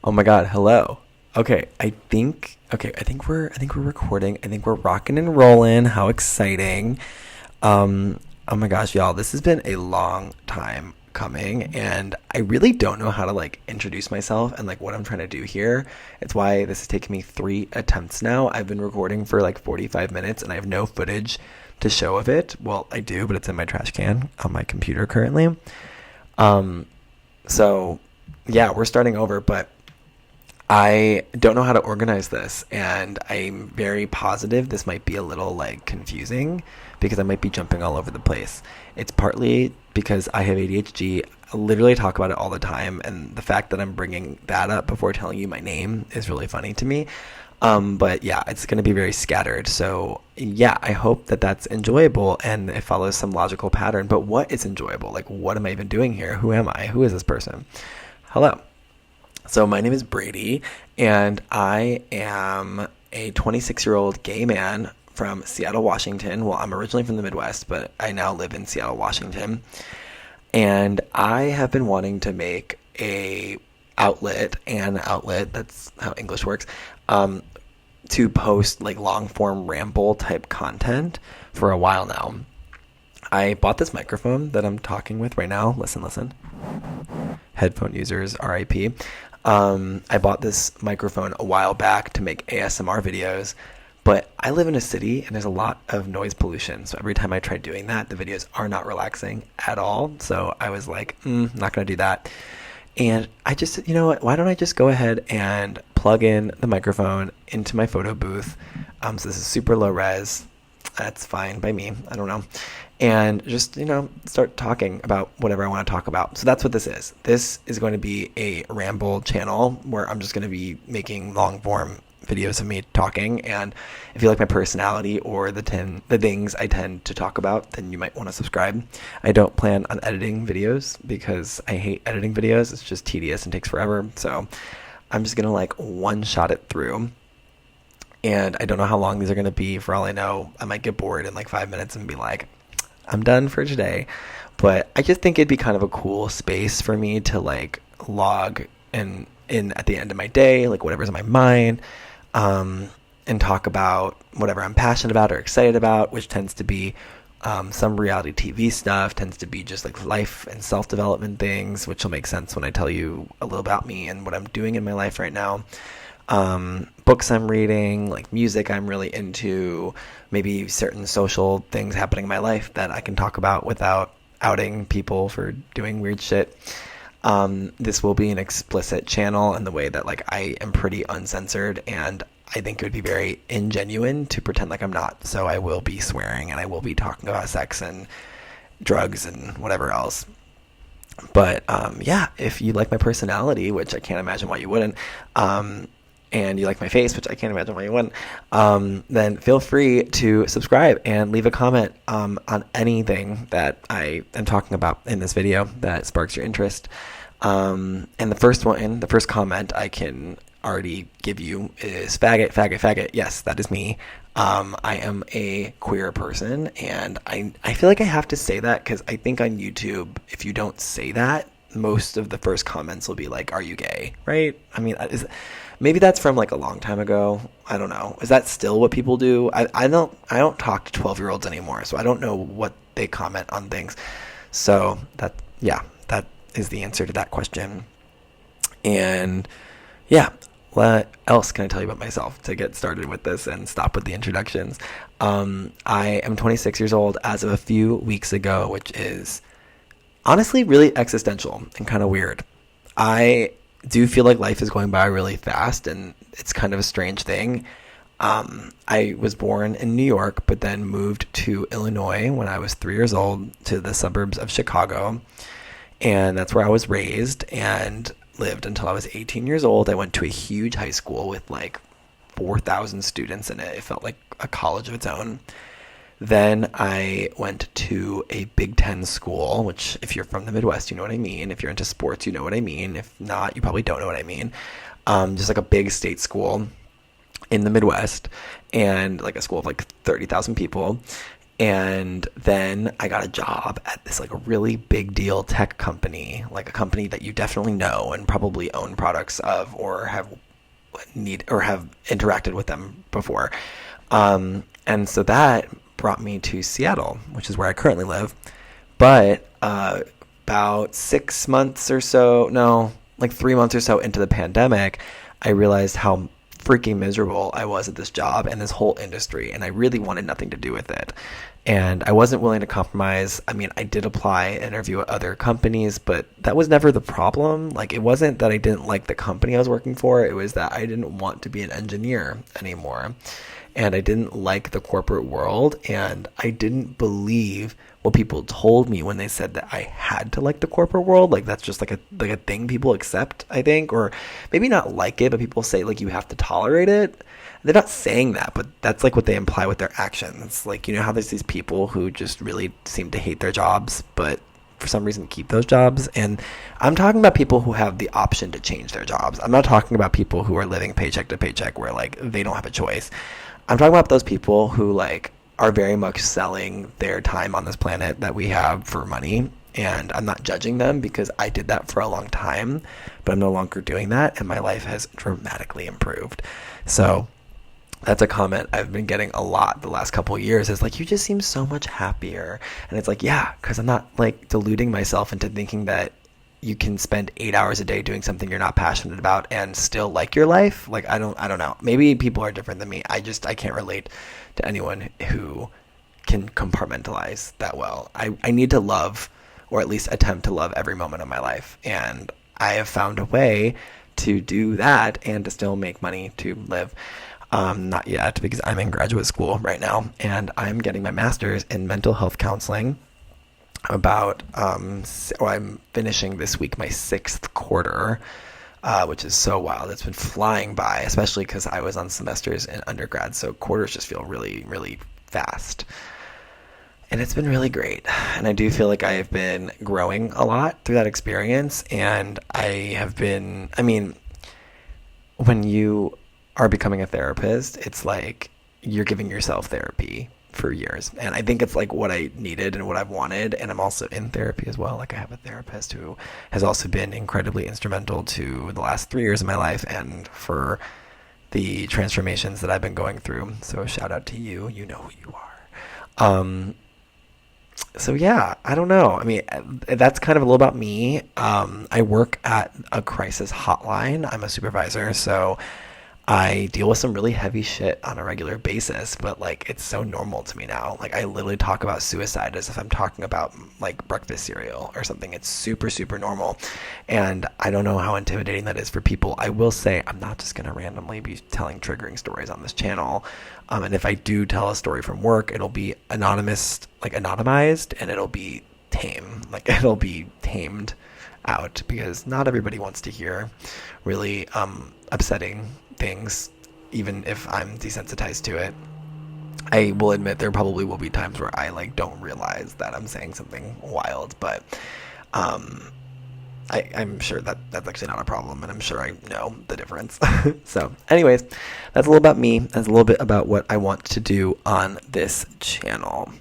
Oh my God, hello. I think we're recording. I think we're rocking and rolling. How exciting. Oh my gosh, y'all, this has been a long time coming and I really don't know how to like introduce myself and like what I'm trying to do here. It's why this has taken me 3 attempts now. I've been recording for like 45 minutes and I have no footage to show of it. Well, I do, but it's in my trash can on my computer currently. Um, so yeah, we're starting over, but I don't know how to organize this, and I'm very positive this might be a little like confusing because I might be jumping all over the place. It's partly because I have ADHD. I literally talk about it all the time, and the fact that I'm bringing that up before telling you my name is really funny to me. But yeah, it's going to be very scattered. So yeah, I hope that that's enjoyable and it follows some logical pattern. But what is enjoyable? Like, what am I even doing here? Who am I? Who is this person? Hello. So my name is Brady, and I am a 26-year-old gay man from Seattle, Washington. Well, I'm originally from the Midwest, but I now live in Seattle, Washington. And I have been wanting to make an outlet, that's how English works, to post like long form ramble type content for a while now. I bought this microphone that I'm talking with right now. Listen. Headphone users, RIP. I bought this microphone a while back to make ASMR videos, but I live in a city and there's a lot of noise pollution. So every time I try doing that, the videos are not relaxing at all. So I was like, not going to do that. And I just, you know what, why don't I just go ahead and plug in the microphone into my photo booth. So this is super low res. That's fine by me. I don't know. And just, start talking about whatever I want to talk about. So that's what this is. This is going to be a ramble channel where I'm just going to be making long form videos of me talking. And if you like my personality or the things I tend to talk about, then you might want to subscribe. I don't plan on editing videos because I hate editing videos. It's just tedious and takes forever. So I'm just going to like one shot it through. And I don't know how long these are going to be. For all I know, I might get bored in like 5 minutes and be like, I'm done for today. But I just think it'd be kind of a cool space for me to like log and in at the end of my day, like whatever's in my mind, and talk about whatever I'm passionate about or excited about, which tends to be some reality TV stuff, tends to be just like life and self-development things, which will make sense when I tell you a little about me and what I'm doing in my life right now. Books I'm reading, like music I'm really into, maybe certain social things happening in my life that I can talk about without outing people for doing weird shit. This will be an explicit channel in the way that like I am pretty uncensored, and I think it would be very ingenuine to pretend like I'm not. So I will be swearing and I will be talking about sex and drugs and whatever else. But yeah, if you like my personality, which I can't imagine why you wouldn't, and you like my face, which I can't imagine why you wouldn't, then feel free to subscribe and leave a comment on anything that I am talking about in this video that sparks your interest. And the first comment I can already give you is faggot, faggot, faggot. Yes, that is me. I am a queer person, and I feel like I have to say that because I think on YouTube, if you don't say that, most of the first comments will be like, are you gay? Right? I mean, maybe that's from like a long time ago. I don't know. Is that still what people do? I don't talk to 12-year-olds anymore, so I don't know what they comment on things. So that is the answer to that question. And yeah, what else can I tell you about myself to get started with this and stop with the introductions? I am 26 years old as of a few weeks ago, which is honestly really existential and kind of weird. I do feel like life is going by really fast, and it's kind of a strange thing. I was born in New York, but then moved to Illinois when I was 3 years old, to the suburbs of Chicago. And that's where I was raised and lived until I was 18 years old. I went to a huge high school with like 4,000 students in it. It felt like a college of its own. Then I went to a Big Ten school, which if you're from the Midwest, you know what I mean. If you're into sports, you know what I mean. If not, you probably don't know what I mean. Just like a big state school in the Midwest, and like a school of like 30,000 people. And then I got a job at this like a really big deal tech company, like a company that you definitely know and probably own products of or have interacted with them before. And so that brought me to Seattle, which is where I currently live. But about 6 months or so, no, like 3 months or so into the pandemic, I realized how freaking miserable I was at this job and this whole industry, and I really wanted nothing to do with it. And I wasn't willing to compromise. I mean, I did apply and interview at other companies, but that was never the problem. Like, it wasn't that I didn't like the company I was working for, it was that I didn't want to be an engineer anymore. And I didn't like the corporate world, and I didn't believe what people told me when they said that I had to like the corporate world. Like, that's just like a thing people accept, I think, or maybe not like it, but people say like you have to tolerate it. They're not saying that, but that's like what they imply with their actions. Like, you know how there's these people who just really seem to hate their jobs, but for some reason keep those jobs. And I'm talking about people who have the option to change their jobs. I'm not talking about people who are living paycheck to paycheck where like they don't have a choice. I'm talking about those people who like are very much selling their time on this planet that we have for money. And I'm not judging them because I did that for a long time, but I'm no longer doing that, and my life has dramatically improved. So that's a comment I've been getting a lot the last couple of years, is like, you just seem so much happier. And it's like, yeah, because I'm not like deluding myself into thinking that you can spend 8 hours a day doing something you're not passionate about and still like your life. Like, I don't know. Maybe people are different than me. I can't relate to anyone who can compartmentalize that well. I need to love, or at least attempt to love, every moment of my life. And I have found a way to do that and to still make money to live. Not yet, because I'm in graduate school right now, and I'm getting my master's in mental health counseling. I'm finishing this week my 6th quarter, which is so wild. It's been flying by, especially because I was on semesters in undergrad, so quarters just feel really, really fast. And it's been really great. And I do feel like I have been growing a lot through that experience. And when you are becoming a therapist, it's like you're giving yourself therapy for years. And I think it's like what I needed and what I've wanted. And I'm also in therapy as well. Like, I have a therapist who has also been incredibly instrumental to the last 3 years of my life and for the transformations that I've been going through. So shout out to you. You know who you are. So yeah, I don't know. I mean, that's kind of a little about me. I work at a crisis hotline. I'm a supervisor, so I deal with some really heavy shit on a regular basis, but like, it's so normal to me now. Like, I literally talk about suicide as if I'm talking about like breakfast cereal or something. It's super, super normal. And I don't know how intimidating that is for people. I will say I'm not just going to randomly be telling triggering stories on this channel. And if I do tell a story from work, it'll be anonymized, and it'll be tame. Like, it'll be tamed out, because not everybody wants to hear really upsetting things, even if I'm desensitized to it. I will admit there probably will be times where I like don't realize that I'm saying something wild, but I'm sure that that's actually not a problem, and I'm sure I know the difference. So anyways, that's a little about me. That's a little bit about what I want to do on this channel.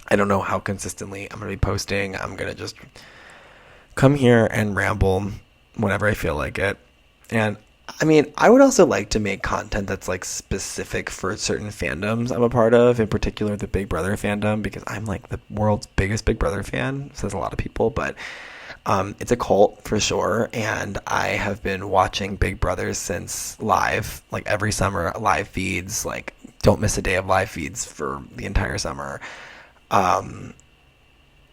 I don't know how consistently I'm going to be posting. I'm going to just come here and ramble whenever I feel like it. And I mean, I would also like to make content that's like specific for certain fandoms I'm a part of, in particular the Big Brother fandom, because I'm like the world's biggest Big Brother fan, says a lot of people, but it's a cult for sure. And I have been watching Big Brother since live, like every summer, live feeds, like don't miss a day of live feeds for the entire summer,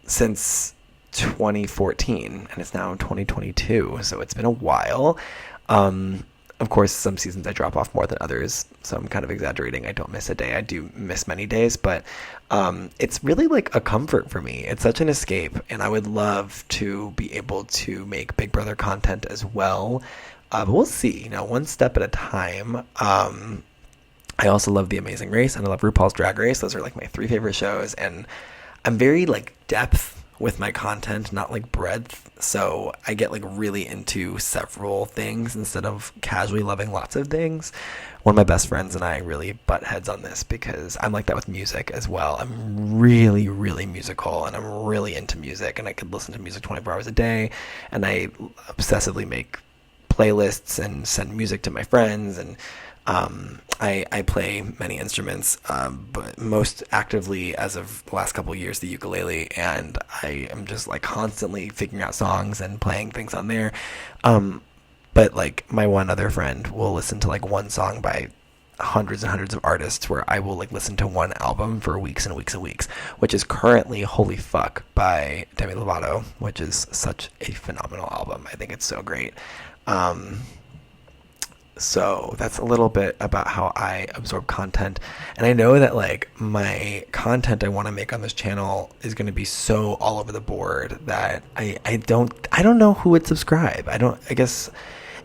since 2014, and it's now 2022, so it's been a while. Of course, some seasons I drop off more than others, so I'm kind of exaggerating. I don't miss a day. I do miss many days, but it's really like a comfort for me. It's such an escape, and I would love to be able to make Big Brother content as well. But we'll see, one step at a time. I also love The Amazing Race, and I love RuPaul's Drag Race. Those are like my 3 favorite shows, and I'm very like depth with my content, not like breadth. So I get like really into several things instead of casually loving lots of things. One of my best friends and I really butt heads on this because I'm like that with music as well. I'm really, really musical, and I'm really into music, and I could listen to music 24 hours a day, and I obsessively make playlists and send music to my friends, and I play many instruments, but most actively as of the last couple of years, the ukulele, and I am just like constantly figuring out songs and playing things on there. But like my one other friend will listen to like one song by hundreds and hundreds of artists, where I will like listen to one album for weeks and weeks and weeks, which is currently Holy Fuck by Demi Lovato, which is such a phenomenal album. I think it's so great. So that's a little bit about how I absorb content. And I know that like my content I want to make on this channel is going to be so all over the board that I don't know who would subscribe. I guess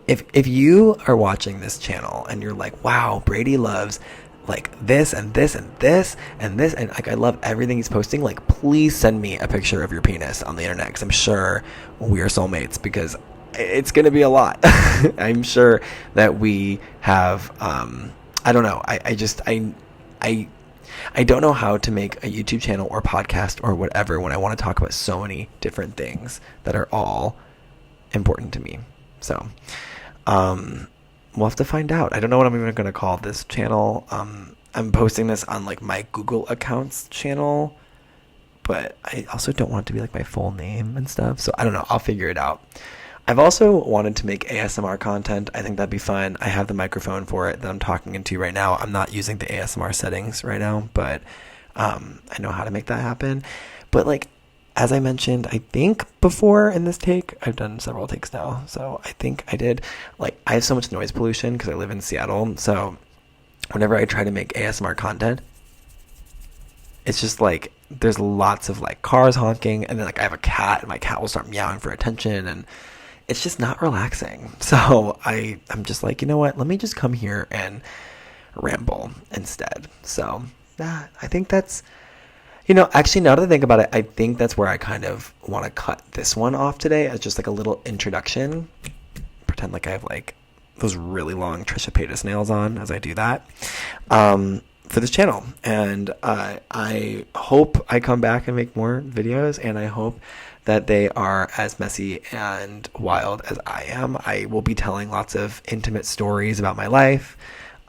if you are watching this channel and you're like, wow, Brady loves like this and this and this and this, and like I love everything he's posting, like please send me a picture of your penis on the internet, because I'm sure we are soulmates, because it's going to be a lot. I'm sure that we have, I don't know. I don't know how to make a YouTube channel or podcast or whatever when I want to talk about so many different things that are all important to me. So, we'll have to find out. I don't know what I'm even going to call this channel. I'm posting this on like my Google accounts channel, but I also don't want it to be like my full name and stuff. So I don't know. I'll figure it out. I've also wanted to make ASMR content. I think that'd be fun. I have the microphone for it that I'm talking into right now. I'm not using the ASMR settings right now, but I know how to make that happen. But like, as I mentioned, I think before in this take, I've done several takes now. So I think I did, like, I have so much noise pollution because I live in Seattle. So whenever I try to make ASMR content, it's just like, there's lots of like cars honking, and then like I have a cat, and my cat will start meowing for attention, and it's just not relaxing. So I'm just like, you know what? Let me just come here and ramble instead. So I think that's, actually now that I think about it, I think that's where I kind of want to cut this one off today as just like a little introduction. Pretend like I have like those really long Trisha Paytas nails on as I do that. For this channel, and I hope I come back and make more videos, and I hope that they are as messy and wild as I am. I will be telling lots of intimate stories about my life,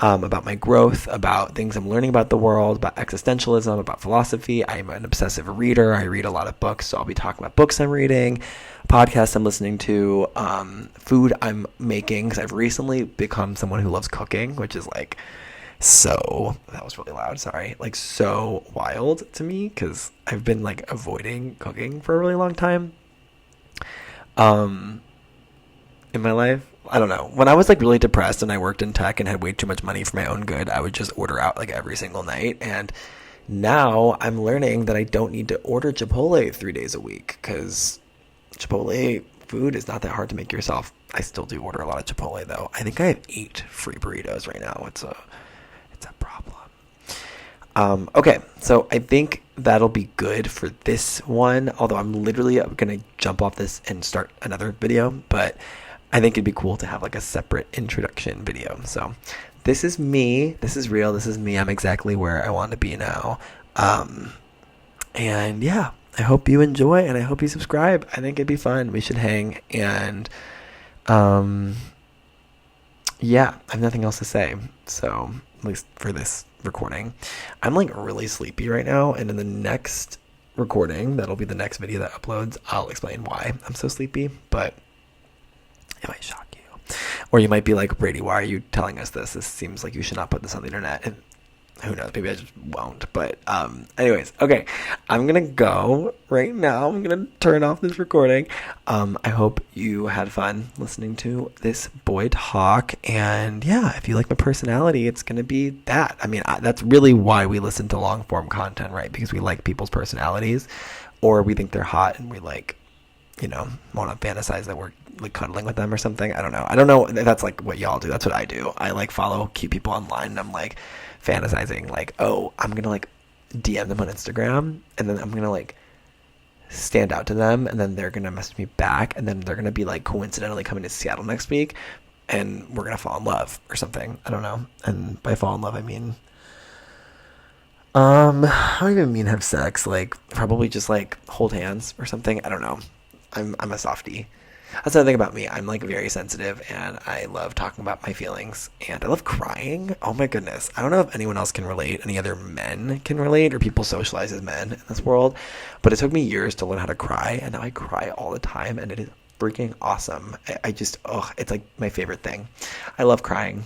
about my growth, about things I'm learning about the world, about existentialism, about philosophy. I'm an obsessive reader. I read a lot of books, so I'll be talking about books I'm reading, podcasts I'm listening to, food I'm making, because I've recently become someone who loves cooking, which is like, so that was really loud, sorry, like so wild to me, because I've been like avoiding cooking for a really long time in my life. I don't know, when I was like really depressed and I worked in tech and had way too much money for my own good, I would just order out like every single night. And now I'm learning that I don't need to order Chipotle 3 days a week, because Chipotle food is not that hard to make yourself. I still do order a lot of Chipotle though. I think I have 8 free burritos right now. It's a problem. Okay, so I think that'll be good for this one, although I'm literally going to jump off this and start another video, but I think it'd be cool to have like a separate introduction video. So this is me. This is real. This is me. I'm exactly where I want to be now. And yeah, I hope you enjoy, and I hope you subscribe. I think it'd be fun. We should hang, and yeah, I have nothing else to say. So at least for this recording, I'm like really sleepy right now, and in the next recording, that'll be the next video that uploads, I'll explain why I'm so sleepy, but it might shock you. Or you might be like, Brady, why are you telling us this? This seems like you should not put this on the internet. And who knows, maybe I just won't. But anyways, okay, I'm gonna go right now. I'm gonna turn off this recording. I hope you had fun listening to this boy talk, and yeah, if you like my personality, it's gonna be that. I mean, that's really why we listen to long form content, right? Because we like people's personalities, or we think they're hot and we like, want to fantasize that we're like cuddling with them or something. I don't know if that's like what y'all do. That's what I do. I like follow cute people online, and I'm like fantasizing like, oh, I'm gonna like DM them on Instagram, and then I'm gonna like stand out to them, and then they're gonna message me back, and then they're gonna be like coincidentally coming to Seattle next week, and we're gonna fall in love or something. I don't know. And by fall in love, I mean, I don't even mean have sex. Like probably just like hold hands or something. I don't know. I'm a softie. That's another thing about me. I'm like very sensitive, and I love talking about my feelings, and I love crying. Oh my goodness. I don't know if anyone else can relate, any other men can relate, or people socialize as men in this world, but it took me years to learn how to cry, and now I cry all the time, and it is freaking awesome. I just, oh, it's like my favorite thing. I love crying.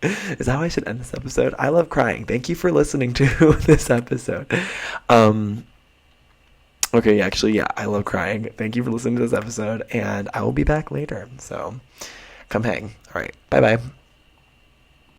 Is that how I should end this episode? I love crying. Thank you for listening to this episode. Okay, actually, yeah, I love crying. Thank you for listening to this episode, and I will be back later. So come hang. All right, bye-bye.